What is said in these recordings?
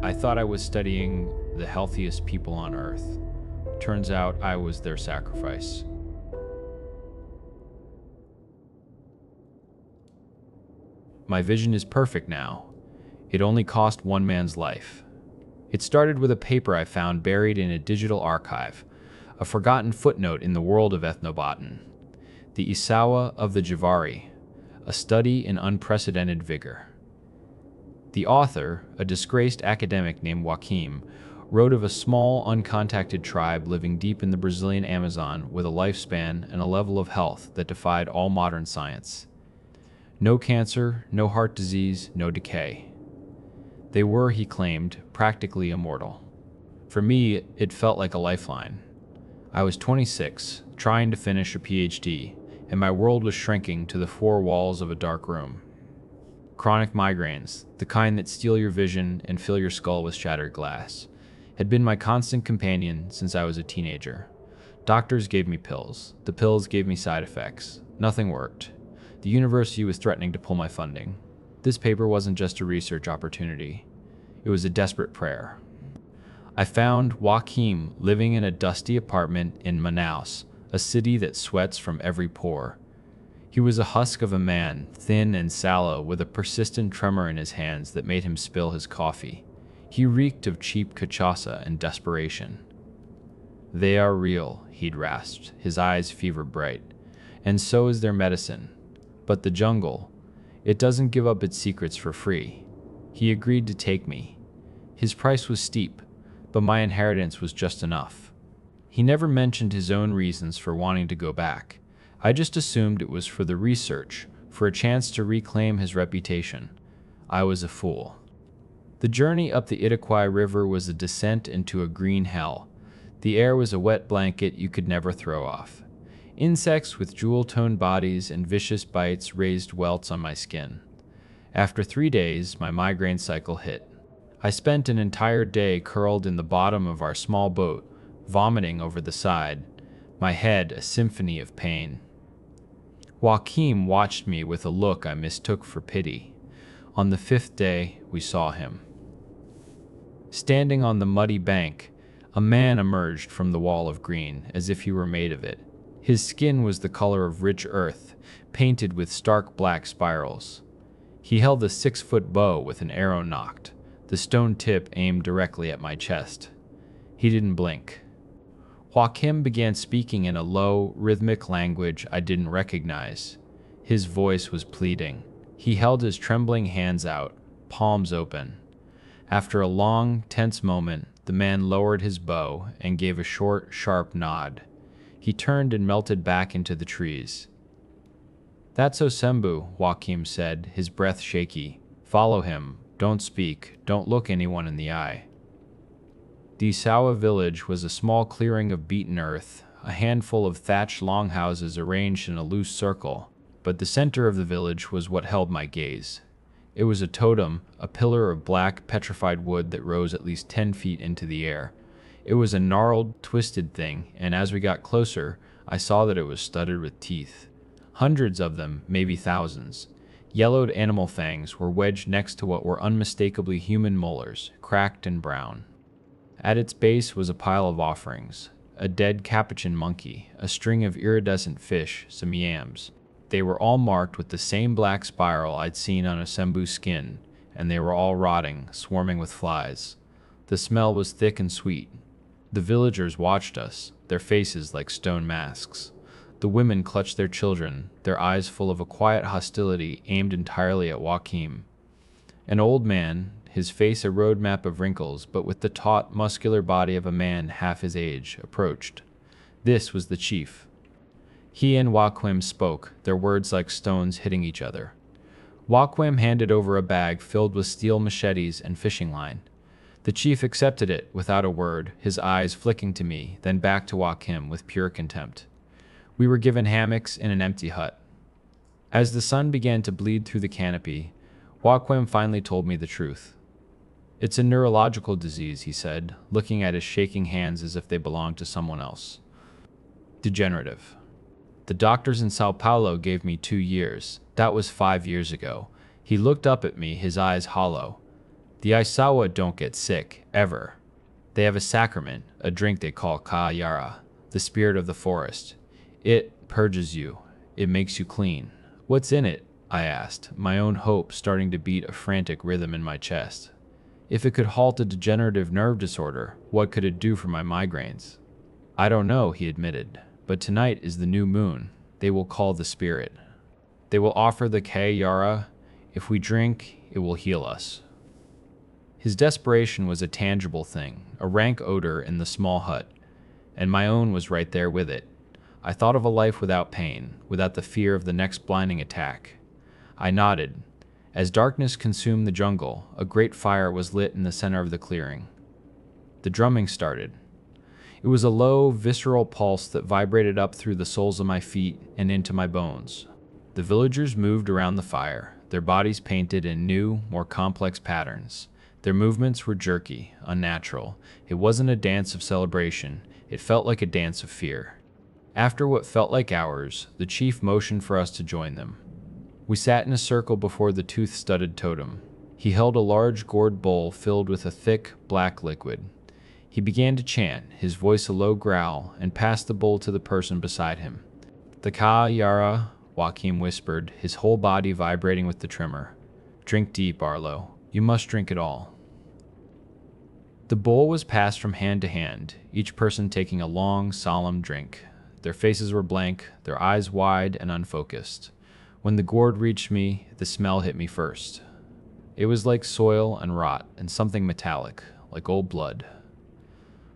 I thought I was studying the healthiest people on earth. Turns out I was their sacrifice. My vision is perfect now. It only cost one man's life. It started with a paper I found buried in a digital archive, a forgotten footnote in the world of ethnobotany. The Isawa of the Javari, a study in unprecedented vigor. The author, a disgraced academic named Joaquim, wrote of a small, uncontacted tribe living deep in the Brazilian Amazon with a lifespan and a level of health that defied all modern science. No cancer, no heart disease, no decay. They were, he claimed, practically immortal. For me, it felt like a lifeline. I was 26, trying to finish a PhD, and my world was shrinking to the four walls of a dark room. Chronic migraines, the kind that steal your vision and fill your skull with shattered glass, had been my constant companion since I was a teenager. Doctors gave me pills. The pills gave me side effects. Nothing worked. The university was threatening to pull my funding. This paper wasn't just a research opportunity. It was a desperate prayer. I found Joaquim living in a dusty apartment in Manaus, a city that sweats from every pore. He was a husk of a man, thin and sallow, with a persistent tremor in his hands that made him spill his coffee. He reeked of cheap cachaça and desperation. "They are real," he'd rasped, his eyes fever bright. "And so is their medicine. But the jungle, it doesn't give up its secrets for free." He agreed to take me. His price was steep, but my inheritance was just enough. He never mentioned his own reasons for wanting to go back. I just assumed it was for the research, for a chance to reclaim his reputation. I was a fool. The journey up the Iroquois River was a descent into a green hell. The air was a wet blanket you could never throw off. Insects with jewel-toned bodies and vicious bites raised welts on my skin. After 3 days, my migraine cycle hit. I spent an entire day curled in the bottom of our small boat, vomiting over the side, my head a symphony of pain. Joaquim watched me with a look I mistook for pity. On the 5th day, we saw him. Standing on the muddy bank, a man emerged from the wall of green, as if he were made of it. His skin was the color of rich earth, painted with stark black spirals. He held a 6-foot bow with an arrow nocked, the stone tip aimed directly at my chest. He didn't blink. Joaquim began speaking in a low, rhythmic language I didn't recognize. His voice was pleading. He held his trembling hands out, palms open. After a long, tense moment, the man lowered his bow and gave a short, sharp nod. He turned and melted back into the trees. "That's Osembu," Joaquim said, his breath shaky. "Follow him. Don't speak. Don't look anyone in the eye." The Isawa village was a small clearing of beaten earth, a handful of thatched longhouses arranged in a loose circle, but the center of the village was what held my gaze. It was a totem, a pillar of black, petrified wood that rose at least 10 feet into the air. It was a gnarled, twisted thing, and as we got closer, I saw that it was studded with teeth. Hundreds of them, maybe thousands. Yellowed animal fangs were wedged next to what were unmistakably human molars, cracked and brown. At its base was a pile of offerings, a dead capuchin monkey, a string of iridescent fish, some yams. They were all marked with the same black spiral I'd seen on Osembu's skin, and they were all rotting, swarming with flies. The smell was thick and sweet. The villagers watched us, their faces like stone masks. The women clutched their children, their eyes full of a quiet hostility aimed entirely at Joaquim. An old man, his face a roadmap of wrinkles, but with the taut, muscular body of a man half his age, approached. This was the chief. He and Joaquim spoke, their words like stones hitting each other. Joaquim handed over a bag filled with steel machetes and fishing line. The chief accepted it without a word, his eyes flicking to me, then back to Joaquim with pure contempt. We were given hammocks in an empty hut. As the sun began to bleed through the canopy, Joaquim finally told me the truth. "It's a neurological disease," he said, looking at his shaking hands as if they belonged to someone else. "Degenerative. The doctors in Sao Paulo gave me 2 years. That was 5 years ago." He looked up at me, his eyes hollow. The Aisawa don't get sick, ever. They have a sacrament, a drink they call Kayara, the spirit of the forest. It purges you. It makes you clean. What's in it? I asked, my own hope starting to beat a frantic rhythm in my chest. If it could halt a degenerative nerve disorder, what could it do for my migraines? I don't know, he admitted, but tonight is the new moon. They will call the spirit. They will offer the Kayara. If we drink, it will heal us. His desperation was a tangible thing, a rank odor in the small hut, and my own was right there with it. I thought of a life without pain, without the fear of the next blinding attack. I nodded. As darkness consumed the jungle, a great fire was lit in the center of the clearing. The drumming started. It was a low, visceral pulse that vibrated up through the soles of my feet and into my bones. The villagers moved around the fire, their bodies painted in new, more complex patterns. Their movements were jerky, unnatural. It wasn't a dance of celebration. It felt like a dance of fear. After what felt like hours, the chief motioned for us to join them. We sat in a circle before the tooth-studded totem. He held a large gourd bowl filled with a thick, black liquid. He began to chant, his voice a low growl, and passed the bowl to the person beside him. The Ka-Yara, Joachim whispered, his whole body vibrating with the tremor. Drink deep, Arlo. You must drink it all. The bowl was passed from hand to hand, each person taking a long, solemn drink. Their faces were blank, their eyes wide and unfocused. When the gourd reached me, the smell hit me first. It was like soil and rot and something metallic, like old blood.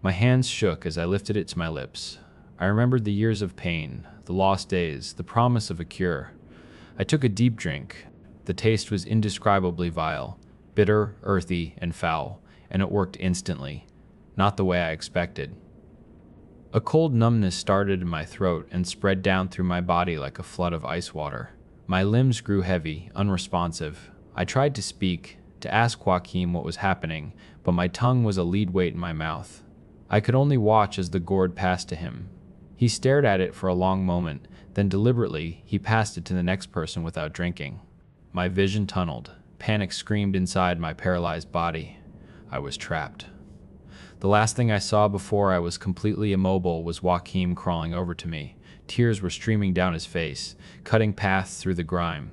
My hands shook as I lifted it to my lips. I remembered the years of pain, the lost days, the promise of a cure. I took a deep drink. The taste was indescribably vile, bitter, earthy, and foul, and it worked instantly, not the way I expected. A cold numbness started in my throat and spread down through my body like a flood of ice water. My limbs grew heavy, unresponsive. I tried to speak, to ask Joachim what was happening, but my tongue was a lead weight in my mouth. I could only watch as the gourd passed to him. He stared at it for a long moment, then deliberately, he passed it to the next person without drinking. My vision tunneled. Panic screamed inside my paralyzed body. I was trapped. The last thing I saw before I was completely immobile was Joachim crawling over to me. Tears were streaming down his face, cutting paths through the grime.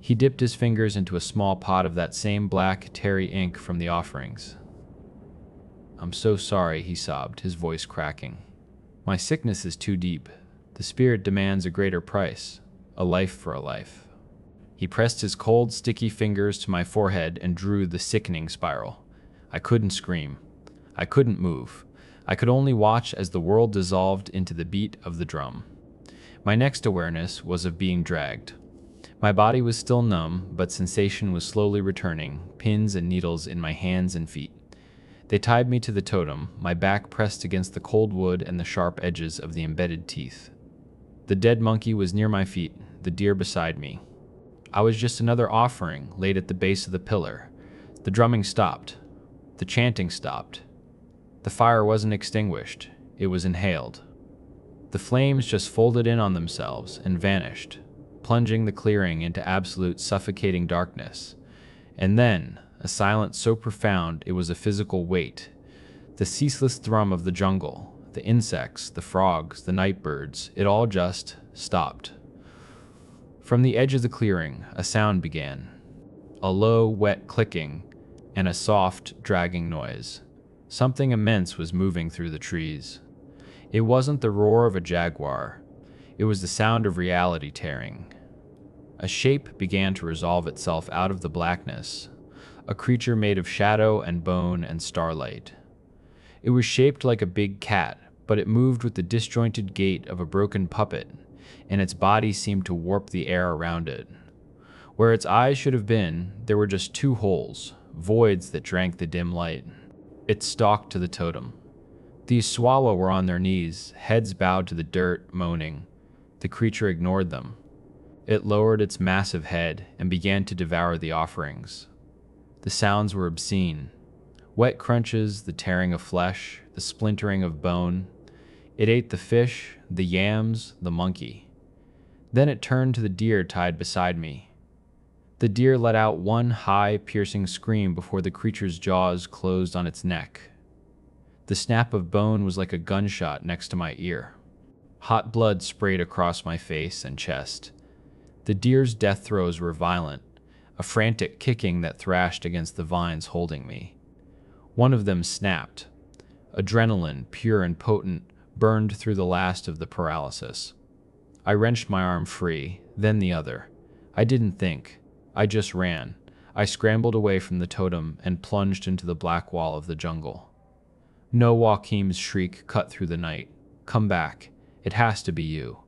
He dipped his fingers into a small pot of that same black, tarry ink from the offerings. I'm so sorry, he sobbed, his voice cracking. My sickness is too deep. The spirit demands a greater price, a life for a life. He pressed his cold, sticky fingers to my forehead and drew the sickening spiral. I couldn't scream. I couldn't move. I could only watch as the world dissolved into the beat of the drum. My next awareness was of being dragged. My body was still numb, but sensation was slowly returning, pins and needles in my hands and feet. They tied me to the totem, my back pressed against the cold wood and the sharp edges of the embedded teeth. The dead monkey was near my feet, the deer beside me. I was just another offering laid at the base of the pillar. The drumming stopped. The chanting stopped. The fire wasn't extinguished. It was inhaled. The flames just folded in on themselves and vanished, plunging the clearing into absolute suffocating darkness. And then, a silence so profound it was a physical weight. The ceaseless thrum of the jungle, the insects, the frogs, the night birds, it all just stopped. From the edge of the clearing, a sound began. A low, wet clicking, and a soft, dragging noise. Something immense was moving through the trees. It wasn't the roar of a jaguar. It was the sound of reality tearing. A shape began to resolve itself out of the blackness, a creature made of shadow and bone and starlight. It was shaped like a big cat, but it moved with the disjointed gait of a broken puppet, and its body seemed to warp the air around it. Where its eyes should have been, there were just two holes, voids that drank the dim light. It stalked to the totem. The Swallow were on their knees, heads bowed to the dirt, moaning. The creature ignored them. It lowered its massive head and began to devour the offerings. The sounds were obscene. Wet crunches, the tearing of flesh, the splintering of bone. It ate the fish, the yams, the monkey. Then it turned to the deer tied beside me. The deer let out one high, piercing scream before the creature's jaws closed on its neck. The snap of bone was like a gunshot next to my ear. Hot blood sprayed across my face and chest. The deer's death throes were violent, a frantic kicking that thrashed against the vines holding me. One of them snapped. Adrenaline, pure and potent, burned through the last of the paralysis. I wrenched my arm free, then the other. I didn't think. I just ran. I scrambled away from the totem and plunged into the black wall of the jungle. No, Joaquim's shriek cut through the night. Come back. It has to be you.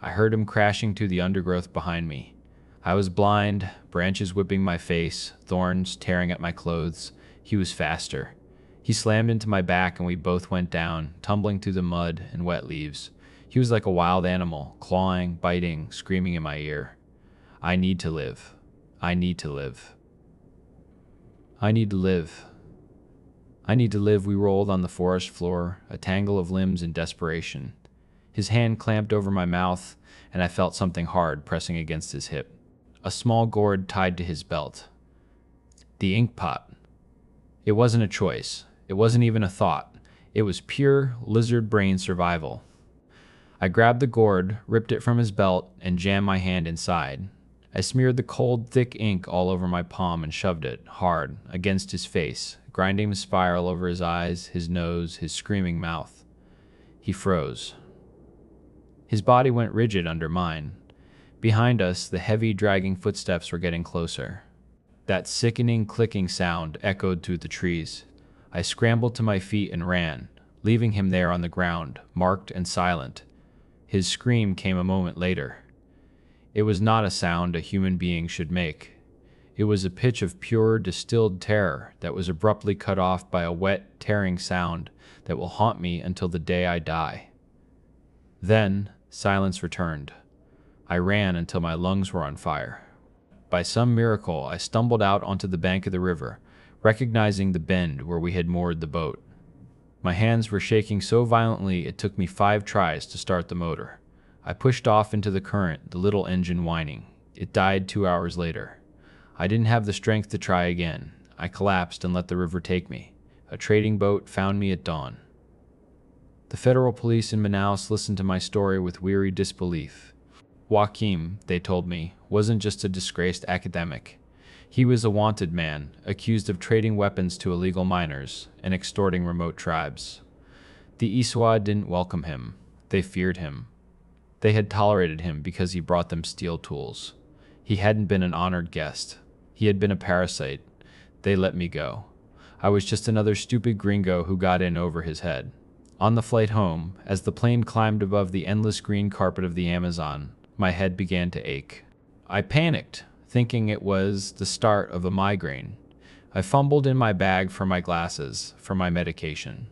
I heard him crashing to the undergrowth behind me. I was blind, branches whipping my face, thorns tearing at my clothes. He was faster. He slammed into my back and we both went down, tumbling through the mud and wet leaves. He was like a wild animal, clawing, biting, screaming in my ear. I need to live. I need to live. I need to live. I need to live. We rolled on the forest floor, a tangle of limbs in desperation. His hand clamped over my mouth, and I felt something hard pressing against his hip. A small gourd tied to his belt. The ink pot. It wasn't a choice. It wasn't even a thought. It was pure lizard brain survival. I grabbed the gourd, ripped it from his belt, and jammed my hand inside. I smeared the cold, thick ink all over my palm and shoved it, hard, against his face, grinding the spiral over his eyes, his nose, his screaming mouth. He froze. His body went rigid under mine. Behind us, the heavy, dragging footsteps were getting closer. That sickening, clicking sound echoed through the trees. I scrambled to my feet and ran, leaving him there on the ground, marked and silent. His scream came a moment later. It was not a sound a human being should make. It was a pitch of pure, distilled terror that was abruptly cut off by a wet, tearing sound that will haunt me until the day I die. Then, silence returned. I ran until my lungs were on fire. By some miracle, I stumbled out onto the bank of the river, recognizing the bend where we had moored the boat. My hands were shaking so violently it took me 5 tries to start the motor. I pushed off into the current, the little engine whining. It died 2 hours later. I didn't have the strength to try again. I collapsed and let the river take me. A trading boat found me at dawn. The federal police in Manaus listened to my story with weary disbelief. Joaquim, they told me, wasn't just a disgraced academic. He was a wanted man, accused of trading weapons to illegal miners and extorting remote tribes. The Iswa didn't welcome him. They feared him. They had tolerated him because he brought them steel tools. He hadn't been an honored guest. He had been a parasite. They let me go. I was just another stupid gringo who got in over his head. On the flight home, as the plane climbed above the endless green carpet of the Amazon, my head began to ache. I panicked, thinking it was the start of a migraine. I fumbled in my bag for my glasses, for my medication.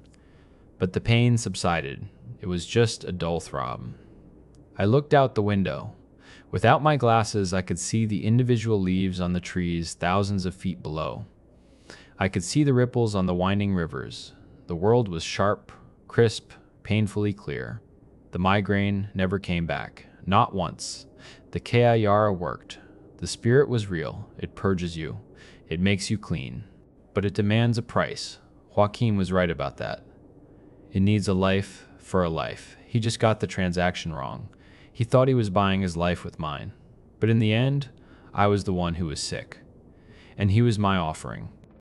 But the pain subsided. It was just a dull throb. I looked out the window. Without my glasses, I could see the individual leaves on the trees thousands of feet below. I could see the ripples on the winding rivers. The world was sharp, crisp, painfully clear. The migraine never came back. Not once. The Kayara worked. The spirit was real. It purges you. It makes you clean. But it demands a price. Joaquim was right about that. It needs a life for a life. He just got the transaction wrong. He thought he was buying his life with mine. But in the end, I was the one who was sick. And he was my offering.